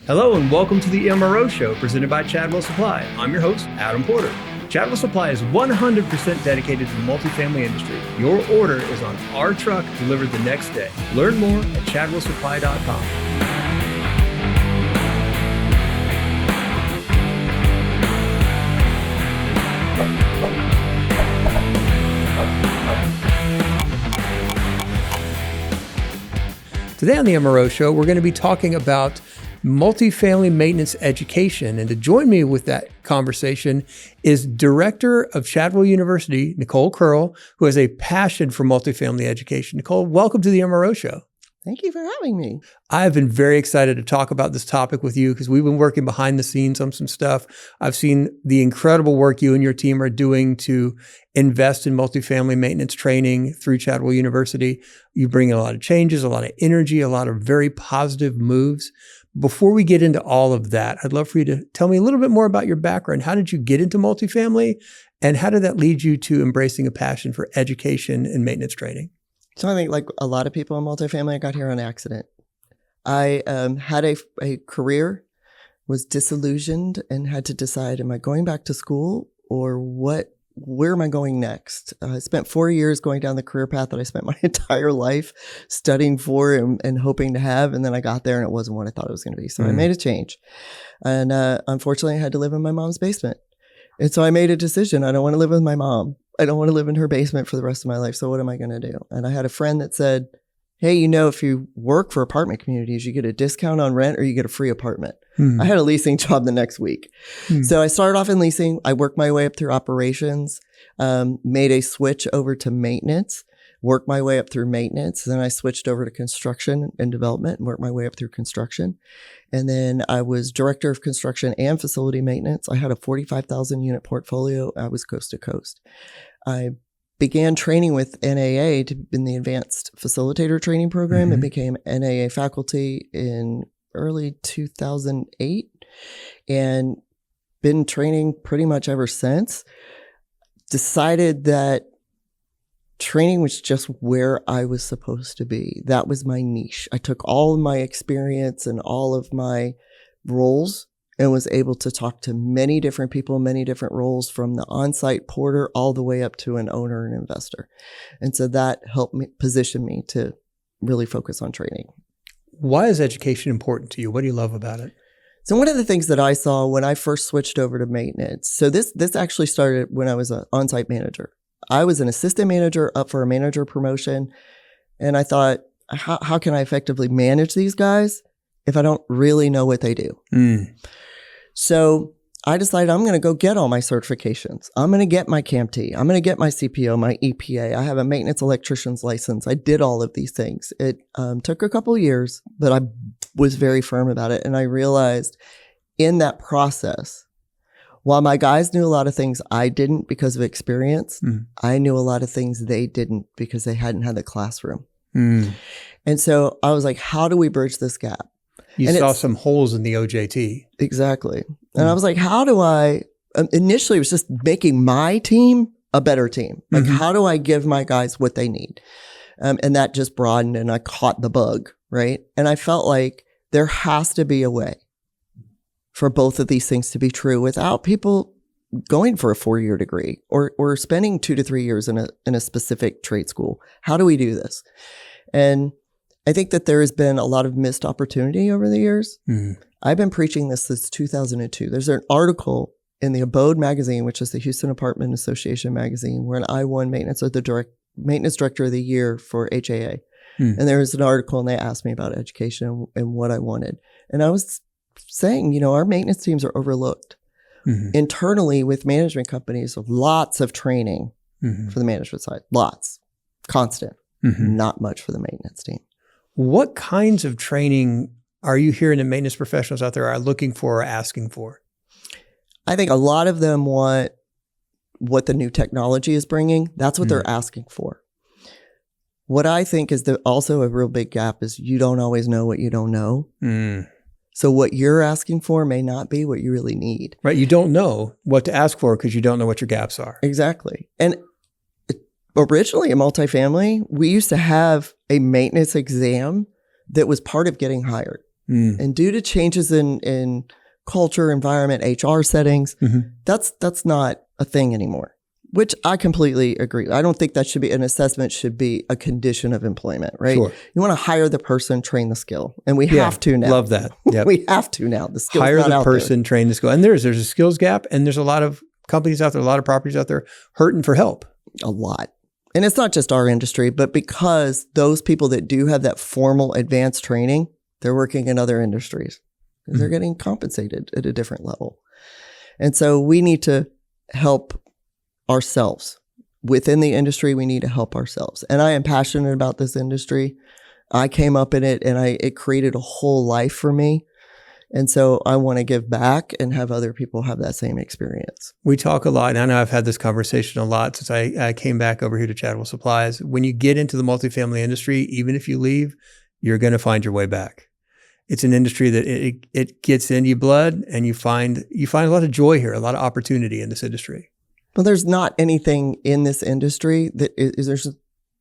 Hello and welcome to the MRO show presented by Chadwell Supply. I'm your host, Adam Porter. Chadwell Supply is 100% dedicated to the multifamily industry. Your order is on our truck delivered the next day. Learn more at chadwellsupply.com. Today on the MRO show, we're going to be talking about multifamily maintenance education. And to join me with that conversation is Director of Chadwell University, Nichole Curl, who has a passion for multifamily education. Nichole, welcome to the MRO show. Thank you for having me. I've been very excited to talk about this topic with you because we've been working behind the scenes on some stuff. I've seen the incredible work you and your team are doing to invest in multifamily maintenance training through Chadwell University. You bring in a lot of changes, a lot of energy, a lot of very positive moves. Before we get into all of that, I'd love for you to tell me a little bit more about your background. How did you get into multifamily, and how did that lead you to embracing a passion for education and maintenance training? So I think like a lot of people in multifamily, I got here on accident. I had a career, was disillusioned, and had to decide, am I going back to school or where am I going next? I spent 4 years going down the career path that I spent my entire life studying for and hoping to have. And then I got there and it wasn't what I thought it was going to be. So I made a change. And unfortunately, I had to live in my mom's basement. And so I made a decision. I don't want to live with my mom. I don't want to live in her basement for the rest of my life. So what am I going to do? And I had a friend that said, hey, if you work for apartment communities, you get a discount on rent or you get a free apartment. I had a leasing job the next week. So I started off in leasing. I worked my way up through operations, made a switch over to maintenance, worked my way up through maintenance. Then I switched over to construction and development and worked my way up through construction. And then I was director of construction and facility maintenance. I had a 45,000 unit portfolio. I was coast to coast. I began training with NAA in the advanced facilitator training program and became NAA faculty in early 2008 and been training pretty much ever since. Decided that training was just where I was supposed to be. That was my niche. I took all of my experience and all of my roles and was able to talk to many different people, many different roles, from the on-site porter all the way up to an owner and investor. And so that helped me position me to really focus on training. Why is education important to you? What do you love about it? So one of the things that I saw when I first switched over to maintenance, so this actually started when I was an on-site manager. I was an assistant manager up for a manager promotion. And I thought, how can I effectively manage these guys if I don't really know what they do? So I decided I'm going to go get all my certifications. I'm going to get my CAMT. I'm going to get my CPO, my EPA. I have a maintenance electrician's license. I did all of these things. It took a couple of years, but I was very firm about it. And I realized in that process, while my guys knew a lot of things I didn't because of experience, I knew a lot of things they didn't because they hadn't had the classroom. And so I was like, how do we bridge this gap? You saw some holes in the OJT. Exactly. And I was like, how do I, initially it was just making my team a better team. Like, how do I give my guys what they need? And that just broadened and I caught the bug, right? And I felt like there has to be a way for both of these things to be true without people going for a 4-year degree or spending 2 to 3 years in a specific trade school. How do we do this? And I think that there has been a lot of missed opportunity over the years. I've been preaching this since 2002. There's an article in the Abode magazine, which is the Houston Apartment Association magazine, where I won maintenance director of the year for HAA. And there was an article and they asked me about education and what I wanted. And I was saying, our maintenance teams are overlooked. Internally with management companies, lots of training for the management side, lots, constant, not much for the maintenance team. What kinds of training are you hearing that maintenance professionals out there are looking for or asking for? I think a lot of them want what the new technology is bringing. That's what they're asking for. What I think is also a real big gap is you don't always know what you don't know. So what you're asking for may not be what you really need. Right. You don't know what to ask for because you don't know what your gaps are. Exactly. And originally in multifamily, we used to have a maintenance exam that was part of getting hired. And due to changes in culture, environment, HR settings, that's not a thing anymore, which I completely agree. I don't think that should be an assessment, should be a condition of employment, right? Sure. You want to hire the person, train the skill. And we have to now. Love that. Yep. We have to now. The skill's hire not the out person, train the skill. And there's a skills gap, and there's a lot of companies out there, a lot of properties out there hurting for help. A lot. And it's not just our industry, but because those people that do have that formal advanced training, they're working in other industries. They're getting compensated at a different level. And so we need to help ourselves. Within the industry, we need to help ourselves. And I am passionate about this industry. I came up in it, and it created a whole life for me. And so I want to give back and have other people have that same experience. We talk a lot, and I know I've had this conversation a lot since I came back over here to Chadwell Supplies. When you get into the multifamily industry, even if you leave, you're going to find your way back. It's an industry that it gets in your blood, and you find a lot of joy here, a lot of opportunity in this industry. Well, there's not anything in this industry there's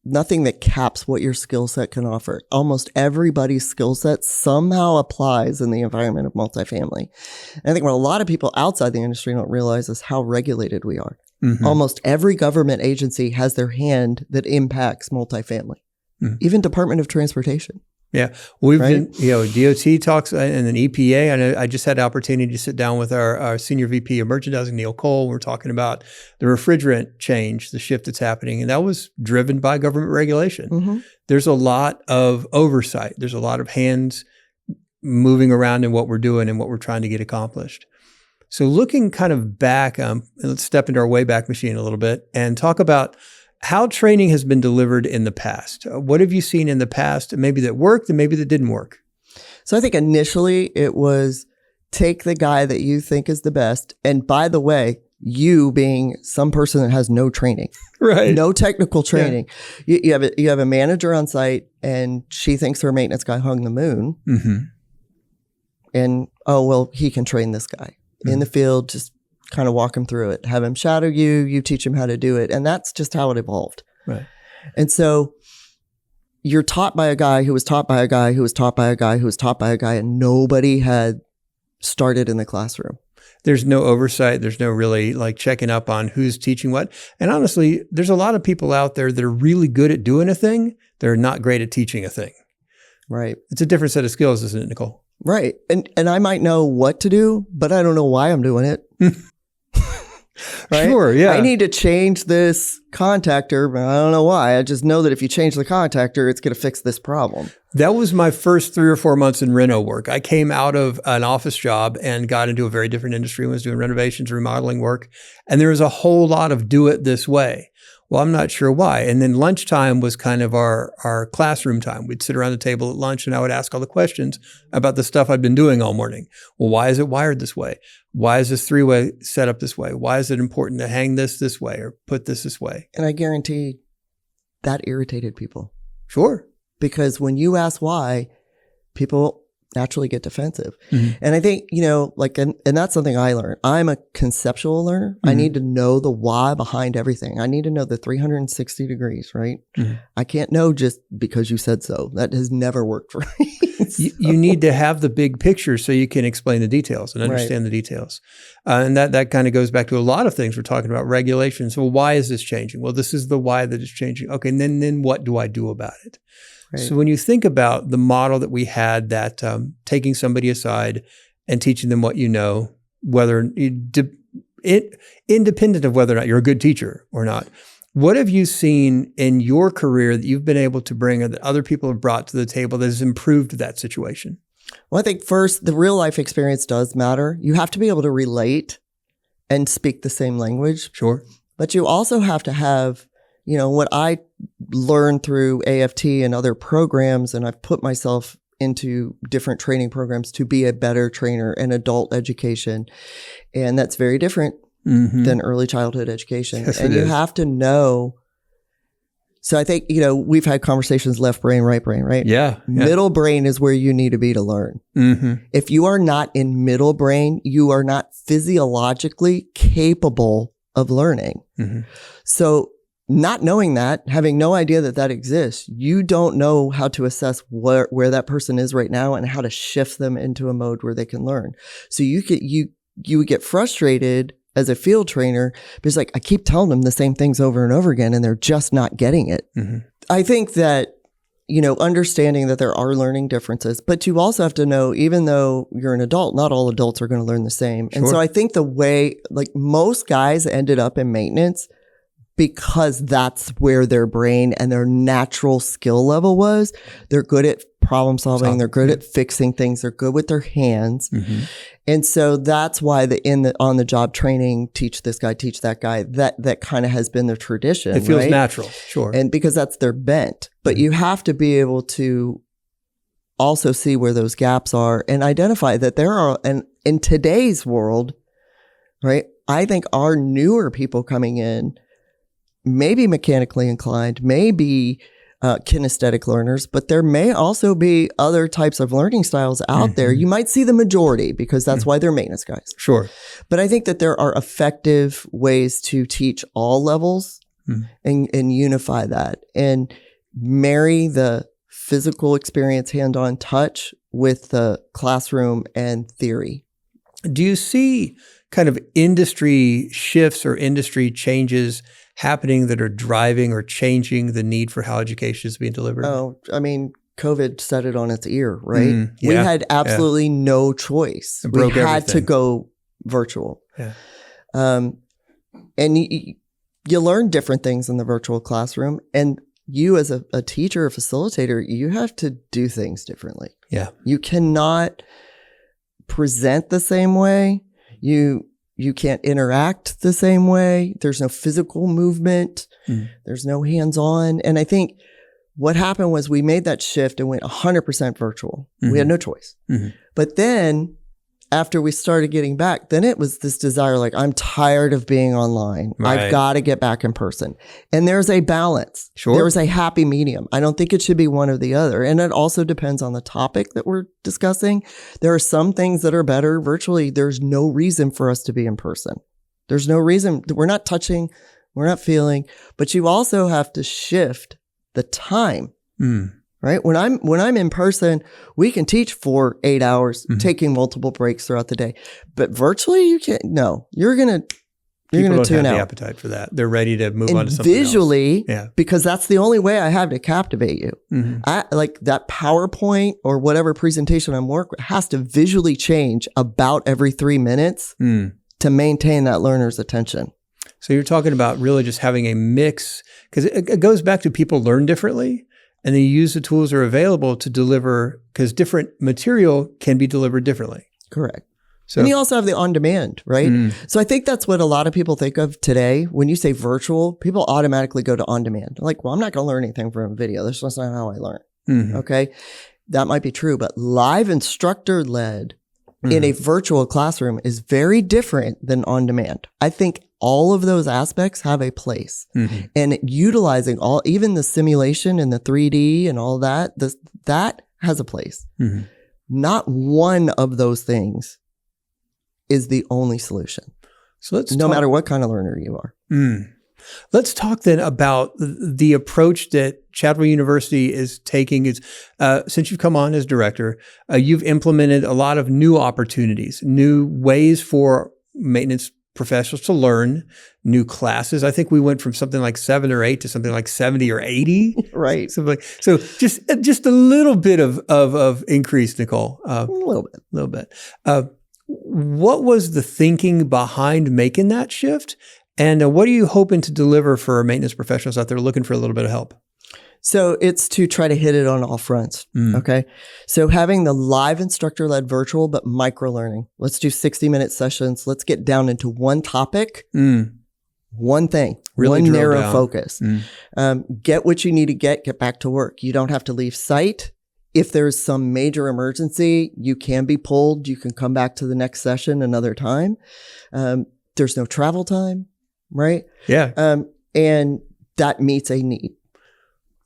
nothing that caps what your skill set can offer. Almost everybody's skill set somehow applies in the environment of multifamily. And I think what a lot of people outside the industry don't realize is how regulated we are. Almost every government agency has their hand that impacts multifamily, even Department of Transportation. Yeah. We've been, DOT talks and then EPA. I know I just had the opportunity to sit down with our senior VP of merchandising, Nichole Curl. We're talking about the refrigerant change, the shift that's happening. And that was driven by government regulation. There's a lot of oversight. There's a lot of hands moving around in what we're doing and what we're trying to get accomplished. So looking kind of back, let's step into our Wayback Machine a little bit and talk about how training has been delivered in the past. What have you seen in the past, maybe that worked and maybe that didn't work? So I think initially it was take the guy that you think is the best. And by the way, you being some person that has no training, right? No technical training. Yeah. You have a manager on site, and she thinks her maintenance guy hung the moon. And, oh, well, he can train this guy in the field, just kind of walk him through it, have him shadow you teach him how to do it. And that's just how it evolved. Right. And so you're taught by a guy who was taught by a guy who was taught by a guy who was taught by a guy, and nobody had started in the classroom. There's no oversight. There's no really like checking up on who's teaching what. And honestly, there's a lot of people out there that are really good at doing a thing. They're not great at teaching a thing. Right. It's a different set of skills, isn't it, Nichole? Right. And I might know what to do, but I don't know why I'm doing it. Right? Sure, yeah. I need to change this contactor, but I don't know why. I just know that if you change the contactor, it's going to fix this problem. That was my first 3 or 4 months in reno work. I came out of an office job and got into a very different industry and was doing renovations, remodeling work. And there was a whole lot of do it this way. Well, I'm not sure why. And then lunchtime was kind of our classroom time. We'd sit around the table at lunch and I would ask all the questions about the stuff I'd been doing all morning. Well, why is it wired this way? Why is this 3-way set up this way? Why is it important to hang this way or put this way? And I guarantee that irritated people. Sure. Because when you ask why, people naturally get defensive. And I think, and that's something I learned. I'm a conceptual learner. I need to know the why behind everything. I need to know the 360 degrees, right? I can't know just because you said so. That has never worked for me. You need to have the big picture so you can explain the details and understand the details. And that kind of goes back to a lot of things we're talking about, regulations. Well, why is this changing? Well, this is the why that is changing. Okay, and then what do I do about it? Right. So when you think about the model that we had, that taking somebody aside and teaching them what you know, whether independent of whether or not you're a good teacher or not, what have you seen in your career that you've been able to bring or that other people have brought to the table that has improved that situation? Well, I think first, the real life experience does matter. You have to be able to relate and speak the same language. Sure. But you also have to have, what I learned through AFT and other programs, and I've put myself into different training programs to be a better trainer in adult education. And that's very different than early childhood education. Yes, and you have to know. So I think, we've had conversations, left brain, right brain, right? Yeah. Middle brain is where you need to be to learn. If you are not in middle brain, you are not physiologically capable of learning. So not knowing that, having no idea that that exists, you don't know how to assess where that person is right now and how to shift them into a mode where they can learn. So you would get frustrated as a field trainer because like, I keep telling them the same things over and over again and they're just not getting it. Mm-hmm. I think that, understanding that there are learning differences, but you also have to know, even though you're an adult, not all adults are going to learn the same. Sure. And so I think the way, like most guys ended up in maintenance because that's where their brain and their natural skill level was. They're good at problem solving. They're good at fixing things. They're good with their hands. Mm-hmm. And so that's why on the job training, teach this guy, teach that guy, that kind of has been their tradition. It feels right? natural. Sure. And because that's their bent, but you have to be able to also see where those gaps are and identify that there are, and in today's world, right? I think our newer people coming in, maybe mechanically inclined, maybe kinesthetic learners, but there may also be other types of learning styles out there. You might see the majority because that's why they're maintenance guys. Sure. But I think that there are effective ways to teach all levels and unify that and marry the physical experience, hand-on touch with the classroom and theory. Do you see kind of industry shifts or industry changes happening that are driving or changing the need for how education is being delivered? Oh, I mean, COVID set it on its ear, right? We had absolutely no choice. We had to go virtual. Yeah. And you learn different things in the virtual classroom. And you as a teacher or facilitator, you have to do things differently. Yeah. You cannot present the same way. You can't interact the same way. There's no physical movement. There's no hands-on. And I think what happened was we made that shift and went 100% virtual. We had no choice. But then after we started getting back, then it was this desire, like, I'm tired of being online. Right. I've got to get back in person. And there's a balance. Sure. There's a happy medium. I don't think it should be one or the other. And it also depends on the topic that we're discussing. There are some things that are better virtually. There's no reason for us to be in person. There's no reason. We're not touching. We're not feeling. But you also have to shift the time. Right? When I'm in person, we can teach for 8 hours, taking multiple breaks throughout the day. But virtually, you can't. No, you're gonna tune out. People don't have the appetite for that. They're ready to move on to something visually, else. Because that's the only way I have to captivate you. I like that PowerPoint or whatever presentation I'm working with has to visually change about every 3 minutes to maintain that learner's attention. So you're talking about really just having a mix, because it goes back to people learn differently. And then you use the tools that are available to deliver, because different material can be delivered differently. Correct. So, and you also have the on-demand, right? So I think that's what a lot of people think of today. When you say virtual, people automatically go to on-demand. They're like, well, I'm not going to learn anything from a video. That's just not how I learn. Okay. That might be true, but live instructor-led in a virtual classroom is very different than on-demand. I think all of those aspects have a place, and utilizing even the simulation and the 3D and all that, that has a place. Not one of those things is the only solution. So no matter what kind of learner you are. Let's talk then about the approach that Chadwell University is taking. Is since you've come on as director, you've implemented a lot of new opportunities, new ways for maintenance professionals to learn, new classes. I think we went from something like 7 or 8 to something like 70 or 80. Right. So just a little bit of increase, Nichole. A little bit. What was the thinking behind making that shift? And what are you hoping to deliver for maintenance professionals out there looking for a little bit of help? So it's to try to hit it on all fronts. Okay. So having the live instructor-led virtual, but micro-learning. Let's do 60-minute sessions. Let's get down into one topic, one thing, really one narrow focus. Get what you need to get back to work. You don't have to leave site. If there's some major emergency, you can be pulled. You can come back to the next session another time. There's no travel time, right? Yeah. And that meets a need.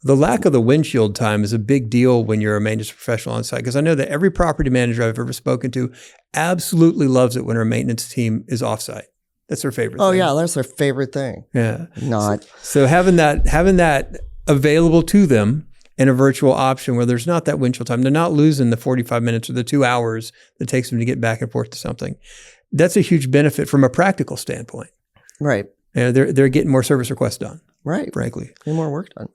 The lack of the windshield time is a big deal when you're a maintenance professional on site, because I know that every property manager I've ever spoken to absolutely loves it when our maintenance team is offsite. That's their favorite Oh thing. yeah, that's their favorite thing. Yeah. Not. So having that available to them in a virtual option where there's not that windshield time, they're not losing the 45 minutes or the 2 hours that it takes them to get back and forth to something. That's a huge benefit from a practical standpoint. Right. You know, they're getting more service requests done. Right. Frankly. Getting more work done.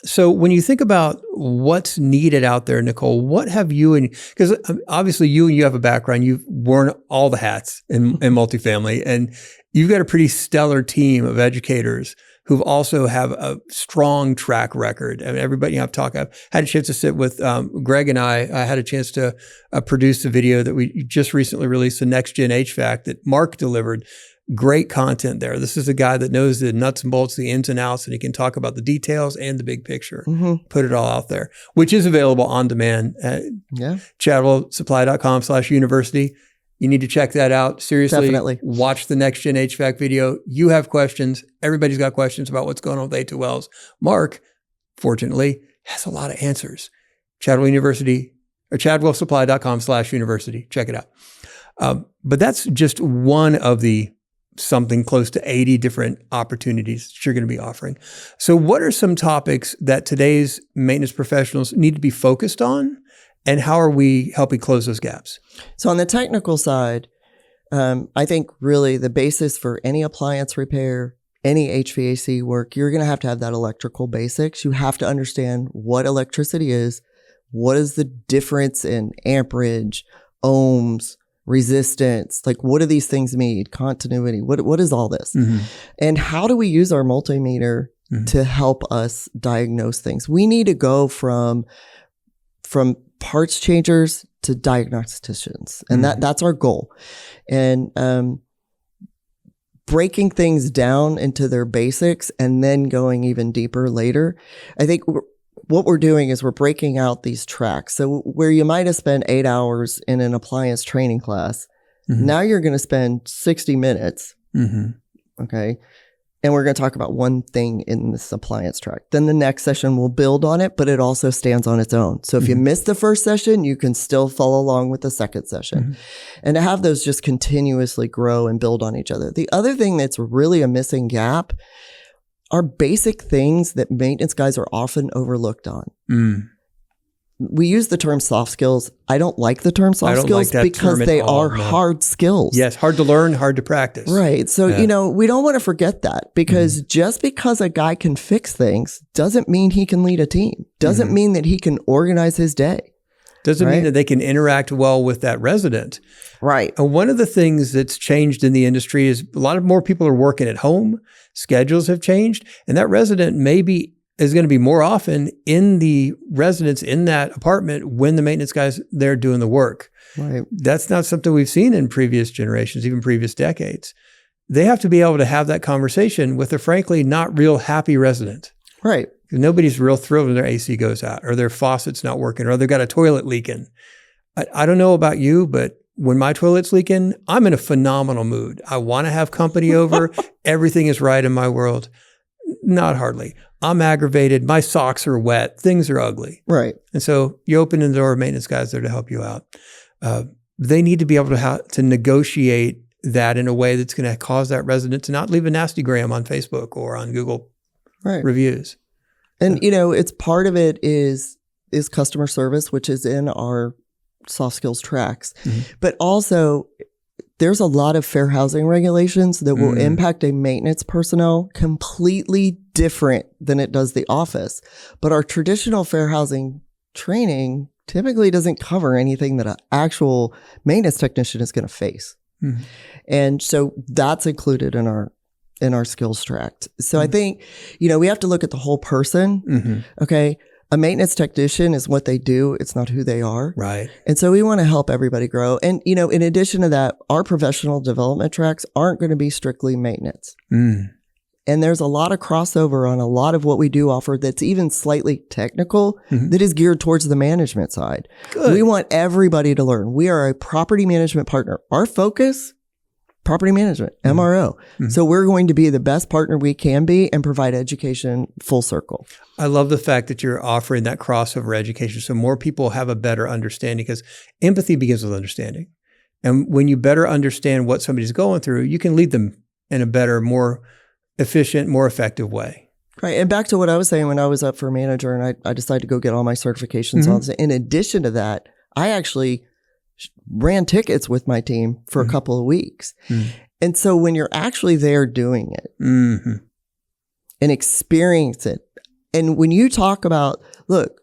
So when you think about what's needed out there, Nichole, what have you, and because obviously you have a background, you've worn all the hats in multifamily, and you've got a pretty stellar team of educators who've also have a strong track record. I mean, everybody I've had a chance to sit with Greg and I had a chance to produce a video that we just recently released, the Next Gen HVAC that Mark delivered. Great content there. This is a guy that knows the nuts and bolts, the ins and outs, and he can talk about the details and the big picture. Put it all out there, which is available on demand at chadwellsupply.com/university. You need to check that out. Seriously, Definitely. Watch the Next Gen HVAC video. You have questions. Everybody's got questions about what's going on with A2 Wells. Mark, fortunately, has a lot of answers. Chadwell University or chadwellsupply.com/university. Check it out. But that's just one of the something close to 80 different opportunities that you're going to be offering. So what are some topics that today's maintenance professionals need to be focused on, and how are we helping close those gaps? So on the technical side, I think really the basis for any appliance repair, any HVAC work, you're going to have that electrical basics. You have to understand what electricity is, what is the difference in amperage, ohms, resistance, like what do these things mean? Continuity. What is all this? And how do we use our multimeter to help us diagnose things? We need to go from parts changers to diagnosticians. And that's our goal. And breaking things down into their basics and then going even deeper later. I think what we're doing is we're breaking out these tracks. So where you might have spent 8 hours in an appliance training class, now you're going to spend 60 minutes. Okay. And we're going to talk about one thing in this appliance track. Then the next session will build on it, but it also stands on its own. So if you missed the first session, you can still follow along with the second session. And to have those just continuously grow and build on each other. The other thing that's really a missing gap are basic things that maintenance guys are often overlooked on. We use the term soft skills. I don't like the term soft skills because they are hard skills. Yes, hard to learn, hard to practice. Right. So, you know, we don't want to forget that, because just because a guy can fix things doesn't mean he can lead a team. Doesn't mean that he can organize his day. Doesn't mean that they can interact well with that resident. Right. And one of the things that's changed in the industry is a lot of more people are working at home. Schedules have changed, and that resident is going to be more often in the residence in that apartment when the maintenance guy's there doing the work. Right. That's not something we've seen in previous generations, even previous decades. They have to be able to have that conversation with a frankly not real happy resident. Right. Nobody's real thrilled when their AC goes out or their faucet's not working or they've got a toilet leaking. I don't know about you, but when my toilet's leaking, I'm in a phenomenal mood. I want to have company over. Everything is right in my world. Not hardly. I'm aggravated. My socks are wet. Things are ugly. Right. And so you open the door, maintenance guys there to help you out. They need to be able to negotiate that in a way that's going to cause that resident to not leave a nasty gram on Facebook or on Google reviews. And, you know, it's part of it is customer service, which is in our soft skills tracks. But also there's a lot of fair housing regulations that will impact a maintenance personnel completely different than it does the office. But our traditional fair housing training typically doesn't cover anything that an actual maintenance technician is going to face. And so that's included in our skills track. So I think, you know, we have to look at the whole person. Okay. A maintenance technician is what they do. It's not who they are. Right. And so we want to help everybody grow. And, you know, in addition to that, our professional development tracks aren't going to be strictly maintenance. And there's a lot of crossover on a lot of what we do offer that's even slightly technical that is geared towards the management side. Good. We want everybody to learn. We are a property management partner. Our focus, property management, MRO. So we're going to be the best partner we can be and provide education full circle. I love the fact that you're offering that crossover education so more people have a better understanding, because empathy begins with understanding. And when you better understand what somebody's going through, you can lead them in a better, more efficient, more effective way. Right. And back to what I was saying when I was up for manager and I decided to go get all my certifications. In addition to that, I actually ran tickets with my team for a couple of weeks. And so when you're actually there doing it and experience it, and when you talk about, look,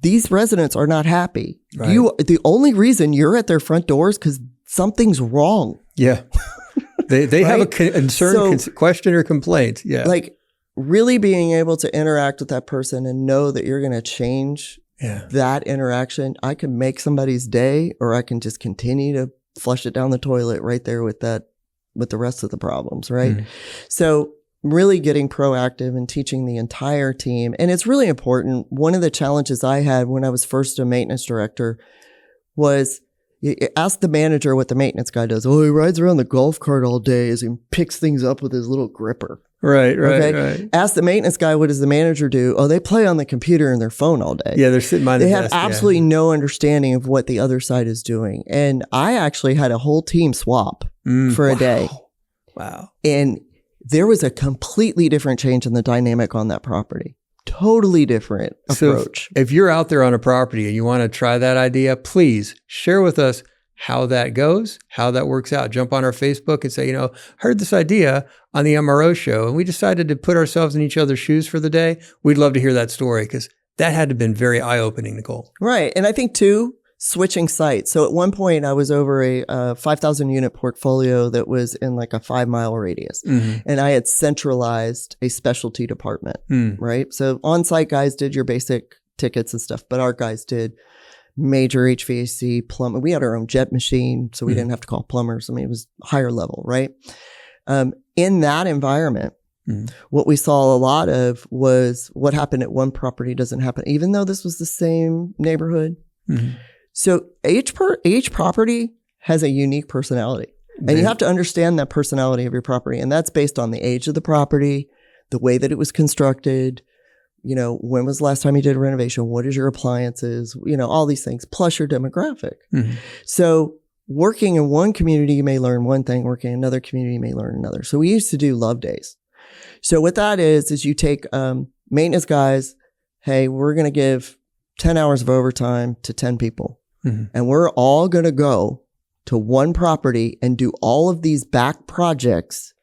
these residents are not happy. Right. The only reason you're at their front doors because something's wrong. Yeah. They have a concern, question, or complaint. Yeah. Like really being able to interact with that person and know that you're going to change that interaction. I can make somebody's day, or I can just continue to flush it down the toilet right there with the rest of the problems. Right. So really getting proactive and teaching the entire team. And it's really important. One of the challenges I had when I was first a maintenance director was you ask the manager what the maintenance guy does. Oh, he rides around the golf cart all day as he picks things up with his little gripper. Right. Ask the maintenance guy, what does the manager do? Oh, they play on the computer and their phone all day. Yeah, they're sitting behind the desk. They have absolutely no understanding of what the other side is doing. And I actually had a whole team swap for a day. Wow. And there was a completely different change in the dynamic on that property. Totally different approach. So if you're out there on a property and you want to try that idea, please share with us how that goes, how that works out. Jump on our Facebook and say, heard this idea on the MRO show and we decided to put ourselves in each other's shoes for the day. We'd love to hear that story because that had to have been very eye-opening, Nichole. Right. And I think too, switching sites. So at one point I was over a 5,000 unit portfolio that was in like a 5-mile radius. And I had centralized a specialty department, right? So on-site guys did your basic tickets and stuff, but our guys did major HVAC, plumbing. We had our own jet machine, so we didn't have to call plumbers. I mean, it was higher level, right? In that environment, what we saw a lot of was what happened at one property doesn't happen, even though this was the same neighborhood. So each property has a unique personality, and you have to understand that personality of your property. And that's based on the age of the property, the way that it was constructed, when was the last time you did a renovation? What is your appliances? All these things, plus your demographic. So working in one community, you may learn one thing. Working in another community, you may learn another. So we used to do love days. So what that is you take maintenance guys, hey, we're going to give 10 hours of overtime to 10 people. And we're all going to go to one property and do all of these back projects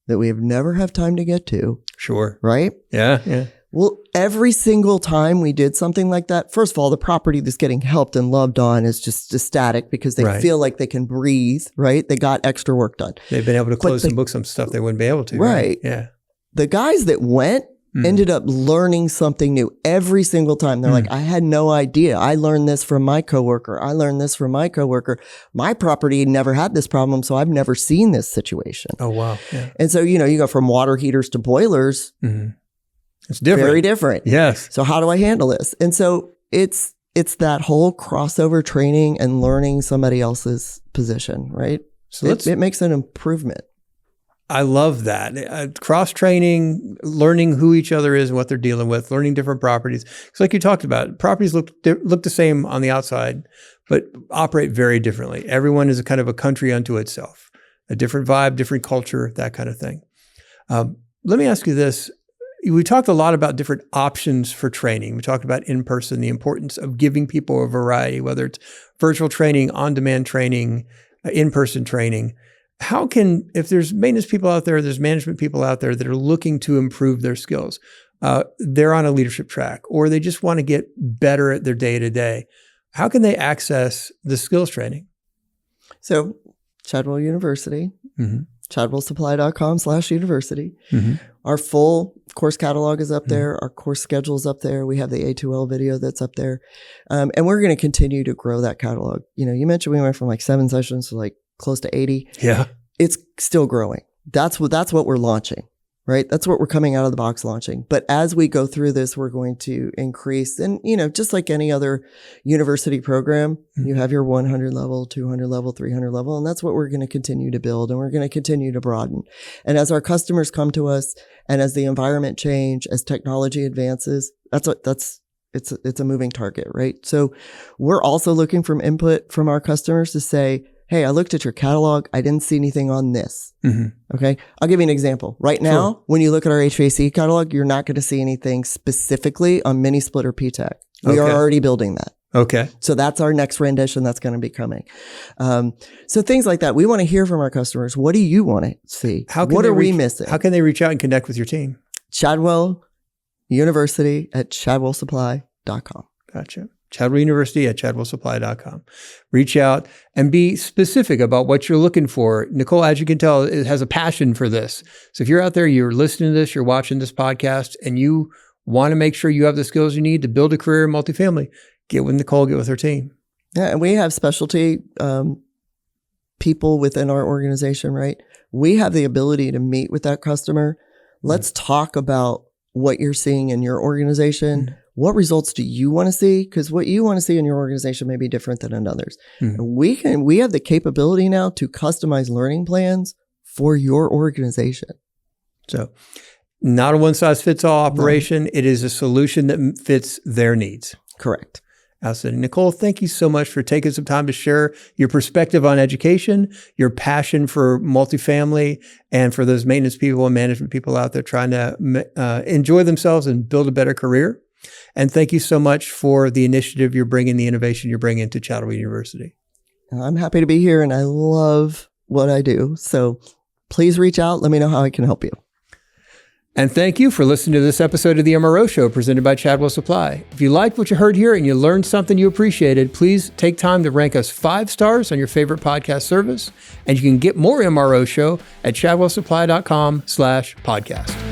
that we have never have time to get to. Sure. Right? Yeah. Well, every single time we did something like that, first of all, the property that's getting helped and loved on is just ecstatic because they feel like they can breathe, right? They got extra work done. They've been able to close some books on stuff they wouldn't be able to. Right. Yeah. The guys that went ended up learning something new every single time. They're like, I had no idea. I learned this from my coworker. I learned this from my coworker. My property never had this problem, so I've never seen this situation. Oh, wow. Yeah. And so, you go from water heaters to boilers. It's different. Very different. Yes. So how do I handle this? And so it's that whole crossover training and learning somebody else's position, right? So it makes an improvement. I love that. Cross-training, learning who each other is and what they're dealing with, learning different properties. Because like you talked about, properties look the same on the outside, but operate very differently. Everyone is a kind of a country unto itself, a different vibe, different culture, that kind of thing. Let me ask you this. We talked a lot about different options for training. We talked about in-person, the importance of giving people a variety, whether it's virtual training, on-demand training, in-person training. How can, if there's maintenance people out there, there's management people out there that are looking to improve their skills, they're on a leadership track, or they just want to get better at their day-to-day, how can they access the skills training? So Chadwell University, chadwellsupply.com/university. Our full course catalog is up there. Our course schedule is up there. We have the A2L video that's up there. And we're going to continue to grow that catalog. You mentioned we went from like 7 sessions to like close to 80. Yeah. It's still growing. That's what we're launching, right? That's what we're coming out of the box launching. But as we go through this, we're going to increase. And, just like any other university program, you have your 100 level, 200 level, 300 level. And that's what we're going to continue to build. And we're going to continue to broaden. And as our customers come to us and as the environment change, as technology advances, it's a moving target, right? So we're also looking for input from our customers to say, hey, I looked at your catalog. I didn't see anything on this. Mm-hmm. Okay. I'll give you an example. Right now, Sure. when you look at our HVAC catalog, you're not going to see anything specifically on mini split or PTAC. We are already building that. Okay. So that's our next rendition that's going to be coming. So things like that. We want to hear from our customers. What do you want to see? What are we missing? How can they reach out and connect with your team? Chadwell University at chadwellsupply.com. Gotcha. Chadwell University at chadwellsupply.com. Reach out and be specific about what you're looking for. Nichole, as you can tell, has a passion for this. So if you're out there, you're listening to this, you're watching this podcast, and you want to make sure you have the skills you need to build a career in multifamily, get with Nichole, get with her team. Yeah, and we have specialty people within our organization, right? We have the ability to meet with that customer. Let's talk about what you're seeing in your organization. Mm-hmm. What results do you want to see? Because what you want to see in your organization may be different than in others. Mm-hmm. And we have the capability now to customize learning plans for your organization. So not a one-size-fits-all operation. No. It is a solution that fits their needs. Correct. Outstanding. Nichole, thank you so much for taking some time to share your perspective on education, your passion for multifamily, and for those maintenance people and management people out there trying to enjoy themselves and build a better career. And thank you so much for the initiative you're bringing, the innovation you're bringing to Chadwell University. I'm happy to be here, and I love what I do. So please reach out. Let me know how I can help you. And thank you for listening to this episode of the MRO Show presented by Chadwell Supply. If you liked what you heard here and you learned something you appreciated, please take time to rank us 5 stars on your favorite podcast service. And you can get more MRO Show at chadwellsupply.com/podcast.